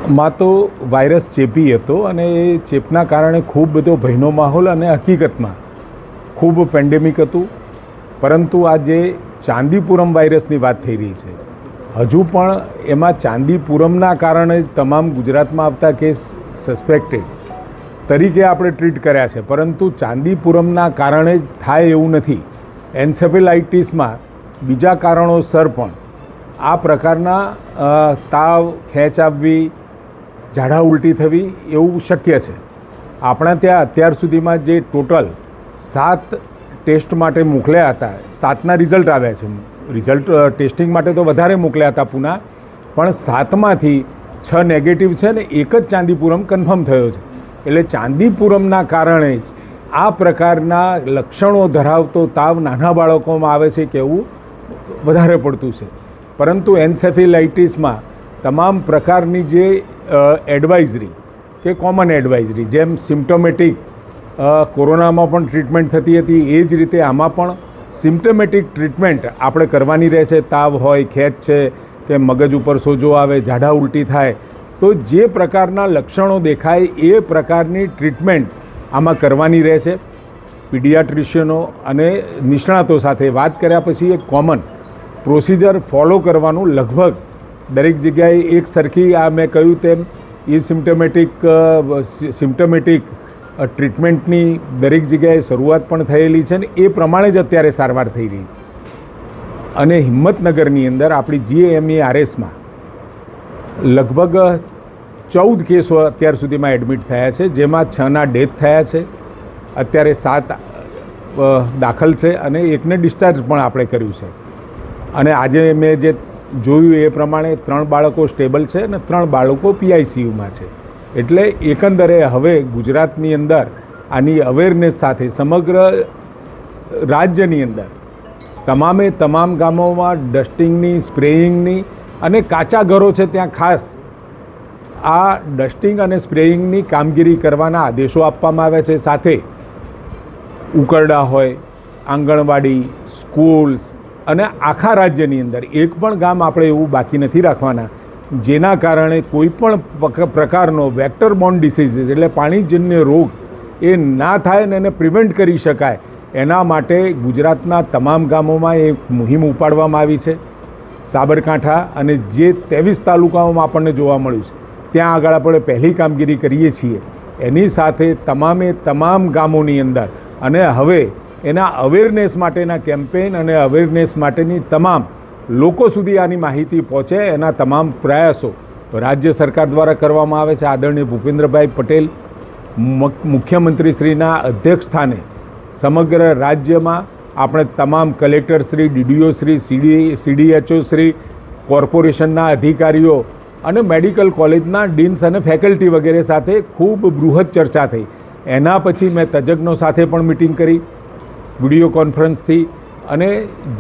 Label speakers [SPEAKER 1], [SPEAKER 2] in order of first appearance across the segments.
[SPEAKER 1] માં તો વાયરસ ચેપી હતો અને એ ચેપના કારણે ખૂબ બધો ભયનો માહોલ અને હકીકતમાં ખૂબ પેન્ડેમિક હતું. પરંતુ આ જે ચાંદીપુરમ વાયરસની વાત થઈ રહી છે, હજુ પણ એમાં ચાંદીપુરમના કારણે તમામ ગુજરાતમાં આવતા કેસ સસ્પેક્ટેડ તરીકે આપણે ટ્રીટ કર્યા છે, પરંતુ ચાંદીપુરમના કારણે જ થાય એવું નથી. એન્સેફેલાઇટિસમાં બીજા કારણોસર પણ આ પ્રકારના તાવ, ખેંચ આવવી, ઝાડા ઉલટી થવી એવું શક્ય છે. આપણા ત્યાં અત્યાર સુધીમાં જે ટોટલ 7 ટેસ્ટ માટે મોકલ્યા હતા, 7ના રિઝલ્ટ આવ્યા છે. રિઝલ્ટ ટેસ્ટિંગ માટે તો વધારે મોકલ્યા હતા પુના, પણ 7માંથી 6 નેગેટિવ છે ને એક જ ચાંદીપુરમ કન્ફર્મ થયો છે. એટલે ચાંદીપુરમના કારણે જ આ પ્રકારના લક્ષણો ધરાવતો તાવ નાના બાળકોમાં આવે છે કે એવું વધારે પડતું છે. પરંતુ એન્સેફેલાઇટિસમાં તમામ પ્રકારની જે એડવાઇઝરી કે કોમન એડવાઇઝરી, જેમ સિમ્પ્ટોમેટિક કોરોનામાં પણ ટ્રીટમેન્ટ થતી હતી, એ જ રીતે આમાં પણ સિમ્પ્ટોમેટિક ટ્રીટમેન્ટ આપણે કરવાની રહે છે. તાવ હોય, ખેંચ છે કે મગજ ઉપર સોજો આવે, ઝાડા ઉલટી થાય, તો જે પ્રકારના લક્ષણો દેખાય એ પ્રકારની ટ્રીટમેન્ટ આમાં કરવાની રહે છે. પીડિયાટ્રિશિયનો અને નિષ્ણાતો સાથે વાત કર્યા પછી એક કોમન પ્રોસિજર ફોલો કરવાનું લગભગ દરેક જગ્યાએ એક સરખી, આ મેં કહ્યું તેમ એ સિમ્પ્ટોમેટિક ટ્રીટમેન્ટની દરેક જગ્યાએ શરૂઆત પણ થયેલી છે ને એ પ્રમાણે જ અત્યારે સારવાર થઈ રહી છે. અને હિંમતનગરની અંદર આપણી GAMERSમાં લગભગ 14 કેસો અત્યાર સુધીમાં એડમિટ થયા છે, જેમાં 6ના ડેથ થયા છે. અત્યારે 7 દાખલ છે અને એકને ડિસ્ચાર્જ પણ આપણે કર્યું છે. અને આજે મેં જે જોયું એ પ્રમાણે 3 બાળકો સ્ટેબલ છે અને 3 બાળકો PICUમાં છે. એટલે એકંદરે હવે ગુજરાતની અંદર આની અવેરનેસ સાથે સમગ્ર રાજ્યની અંદર તમામ ગામોમાં ડસ્ટિંગની, સ્પ્રેઇંગની અને કાચા ઘરો છે ત્યાં ખાસ આ ડસ્ટિંગ અને સ્પ્રેઇંગની કામગીરી કરવાના આદેશો આપવામાં આવ્યા છે. સાથે ઉકરડા હોય, આંગણવાડી, સ્કૂલ્સ અને આખા રાજ્યની અંદર એક પણ ગામ આપણે એવું બાકી નથી રાખવાના જેના કારણે કોઈ પણ પ્રકારનો વેક્ટર બોર્ન ડિસીઝીસ એટલે પાણીજન્ય રોગ એ ના થાય ને એને પ્રિવેન્ટ કરી શકાય. એના માટે ગુજરાતના તમામ ગામોમાં એક મુહિમ ઉપાડવામાં આવી છે. સાબરકાંઠા અને જે 23 તાલુકાઓમાં આપણને જોવા મળ્યું છે ત્યાં આગળ આપણે પહેલી કામગીરી કરીએ છીએ. એની સાથે તમામ ગામોની અંદર અને હવે એના અવેરનેસ માટેના કેમ્પેઇન અને અવેરનેસ માટેની તમામ લોકો સુધી આની માહિતી પહોંચે એના તમામ પ્રયાસો રાજ્ય સરકાર દ્વારા કરવામાં આવે છે. આદરણીય ભૂપેન્દ્રભાઈ પટેલ મુખ્યમંત્રીશ્રીના અધ્યક્ષ સ્થાને સમગ્ર રાજ્યમાં આપણે તમામ કલેક્ટરશ્રી, DDOશ્રી, CDHOશ્રી, કોર્પોરેશનના અધિકારીઓ અને મેડિકલ કોલેજના ડીન્સ અને ફેકલ્ટી વગેરે સાથે ખૂબ બૃહદ ચર્ચા થઈ. એના પછી મેં તજજ્ઞો સાથે પણ મિટિંગ કરી વિડીયો કોન્ફરન્સથી, અને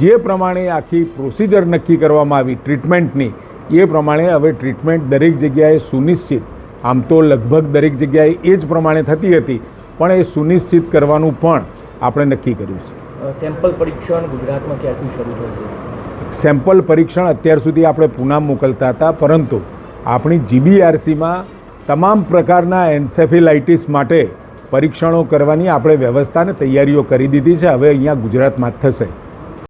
[SPEAKER 1] જે પ્રમાણે આખી પ્રોસિજર નક્કી કરવામાં આવી ટ્રીટમેન્ટની, એ પ્રમાણે હવે ટ્રીટમેન્ટ દરેક જગ્યાએ સુનિશ્ચિત, આમ તો લગભગ દરેક જગ્યાએ એ જ પ્રમાણે થતી હતી, પણ એ સુનિશ્ચિત કરવાનું પણ આપણે નક્કી કર્યું છે.
[SPEAKER 2] સેમ્પલ પરીક્ષણ ગુજરાતમાં ક્યારથી શરૂ થશે?
[SPEAKER 1] સેમ્પલ પરીક્ષણ અત્યાર સુધી આપણે પુના મોકલતા હતા, પરંતુ આપણી GBRCમાં તમામ પ્રકારના એન્સેફેલાઇટિસ માટે પરીક્ષણો કરવાની આપણે વ્યવસ્થાને તૈયારીઓ કરી દીધી છે. હવે અહીંયા ગુજરાતમાં જ થશે.